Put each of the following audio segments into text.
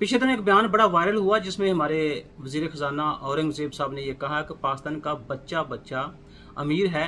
पिछले दिन एक बयान बड़ा वायरल हुआ जिसमें हमारे वजीर खजाना औरंगजेब साहब ने यह कहा कि पाकिस्तान का बच्चा बच्चा अमीर है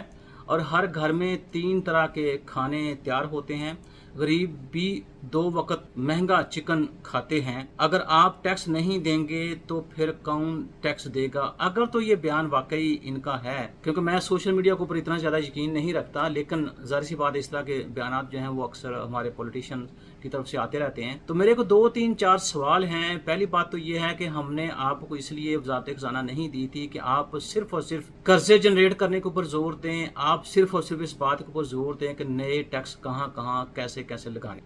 और हर घर में 3 तरह के खाने तैयार होते हैं। गरीब भी 2 वक्त महंगा चिकन खाते हैं। अगर आप टैक्स नहीं देंगे तो फिर कौन टैक्स देगा? अगर तो ये बयान वाकई इनका है, क्योंकि मैं सोशल मीडिया के ऊपर इतना ज़्यादा यकीन नहीं रखता, लेकिन ज़ाहिर सी बात इस तरह के बयान जो हैं वो अक्सर हमारे पॉलिटिशियन की तरफ से आते रहते हैं। तो मेरे को 2 3 4 सवाल हैं। पहली बात तो ये है कि हमने आपको इसलिए वज़ारत खजाना नहीं दी थी कि आप सिर्फ और सिर्फ कर्जे जनरेट करने के ऊपर जोर दें। आप सिर्फ और सिर्फ इस बात के ऊपर जोर दें कि नए टैक्स कहाँ कहाँ कैसे कैसे लगाएं।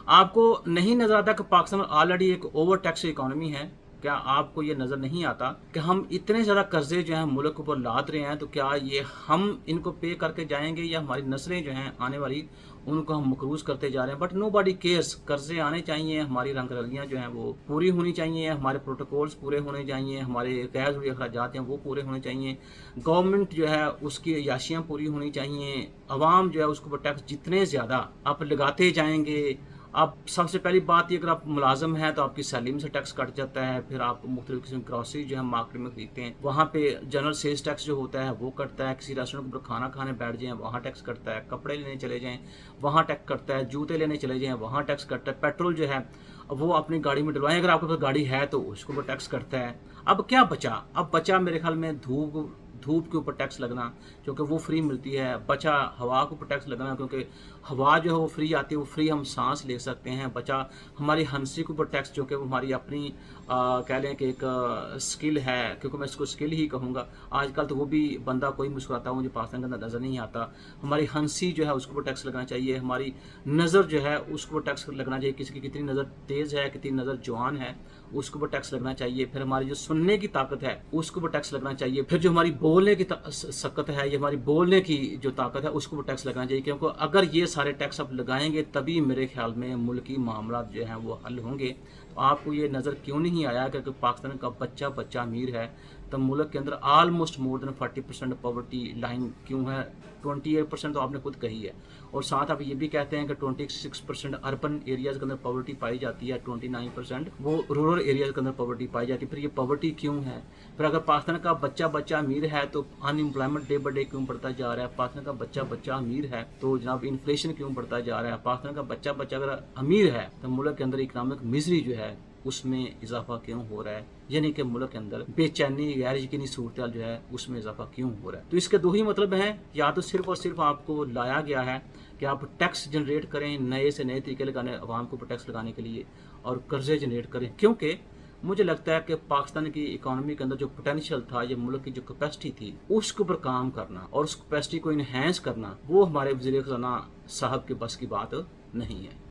आपको नहीं नजर आता कि पाकिस्तान ऑलरेडी एक ओवर टैक्स इकोनॉमी है? क्या आपको ये नज़र नहीं आता कि हम इतने ज़्यादा कर्जे जो हैं मुल्क के ऊपर लाद रहे हैं? तो क्या ये हम इनको पे करके जाएंगे या हमारी नस्लें जो हैं आने वाली उनको हम मकरूज करते जा रहे हैं? But nobody cares. कर्जे आने चाहिए, हमारी रंगरलियाँ जो हैं वो पूरी होनी चाहिए, हमारे प्रोटोकॉल्स पूरे होने चाहिए, हमारे गैर ज़रूरी अखराजात हैं वो पूरे होने चाहिए, गवर्नमेंट जो है उसकी अयाशियाँ पूरी होनी चाहिए, अवाम जो है उसके ऊपर टैक्स जितने ज़्यादा आप लगाते जाएंगे। आप सबसे पहली बात ये, अगर आप मुलाजम हैं तो आपकी सैलरी में से टैक्स कट जाता है। फिर आप मुख्तलिफ किस्म की ग्रॉसरी जो है मार्केट में खरीदते हैं वहाँ पे जनरल सेल्स टैक्स जो होता है वो कटता है। किसी रेस्टोरेंट के ऊपर खाना खाने बैठ जाएं वहाँ टैक्स कटता है। कपड़े लेने चले जाएं वहाँ टैक्स कटता है। जूते लेने चले जाएं वहाँ टैक्स कटता है। पेट्रोल जो है वो अपनी गाड़ी में डलवाएं, अगर आपके पास गाड़ी है तो उसके ऊपर टैक्स कटता है। अब क्या बचा? अब बचा मेरे ख्याल में धूप के ऊपर टैक्स लगना, क्योंकि वो फ्री मिलती है। बचा हवा के ऊपर टैक्स लगना, क्योंकि हवा जो है वो फ्री आती है, वो फ्री हम सांस ले सकते हैं। बचा हमारी हंसी के ऊपर टैक्स, जो कि हमारी अपनी कह लें कि एक स्किल है, क्योंकि मैं इसको स्किल ही कहूँगा। आजकल तो वो भी बंदा कोई मुस्कुराता हुआ मुझे पाकिस्तान के अंदर नज़र नहीं आता। हमारी हंसी जो है उसके ऊपर टैक्स लगना चाहिए। हमारी नज़र जो है उसके ऊपर टैक्स लगना चाहिए। किसी की कितनी नज़र तेज़ है, कितनी नज़र जवान है, उसके ऊपर टैक्स लगना चाहिए। फिर हमारी जो सुनने की ताकत है उसके ऊपर टैक्स लगना चाहिए। फिर जो हमारी बोलने की सकत है, ये हमारी बोलने की जो ताकत है उसके ऊपर टैक्स लगना चाहिए। क्योंकि अगर ये सारे टैक्स आप लगाएंगे तभी मेरे ख्याल में मुल्की मामला जो हैं वो हल होंगे। तो आपको ये नज़र क्यों नहीं आया कि पाकिस्तान का बच्चा बच्चा अमीर है तो मुल्क के अंदर almost more than 40% poverty line क्यों है? 28% तो आपने खुद कही है, और साथ आप ये भी कहते हैं कि 26% अर्बन एरियाज के अंदर पॉवर्टी पाई जाती है, 29% वो रूरल एरियाज के अंदर पॉवर्टी पाई जाती है। फिर ये पॉवर्टी क्यों है? फिर अगर पाकिस्तान का बच्चा बच्चा अमीर है तो अनएम्प्लॉयमेंट डे बाई डे क्यों बढ़ता जा रहा है? पाकिस्तान का बच्चा बच्चा अमीर है तो जनाब इन्फ्लेशन क्यों बढ़ता जा रहा है? पाकिस्तान का बच्चा बच्चा अगर अमीर है तो मुल्क के अंदर इकनॉमिक मिजरी जो है उसमें इजाफा क्यों हो रहा है? यानी कि मुल्क के अंदर बेचैनी गैर यकीनी सूरत जो है उसमें इजाफा क्यों हो रहा है? तो इसके 2 ही मतलब हैं। या तो सिर्फ और सिर्फ आपको लाया गया है कि आप टैक्स जनरेट करें, नए से नए तरीके लगाने आवाम को टैक्स लगाने के लिए, और कर्जे जनरेट करें। क्योंकि मुझे लगता है कि पाकिस्तान की इकोनॉमी के अंदर जो पोटेंशियल था, ये मुल्क की जो कैपेसिटी थी उसके ऊपर काम करना और उस कैपेसिटी को इन्हेंस करना, वो हमारे वज़ीर ख़ज़ाना साहब के बस की बात नहीं है।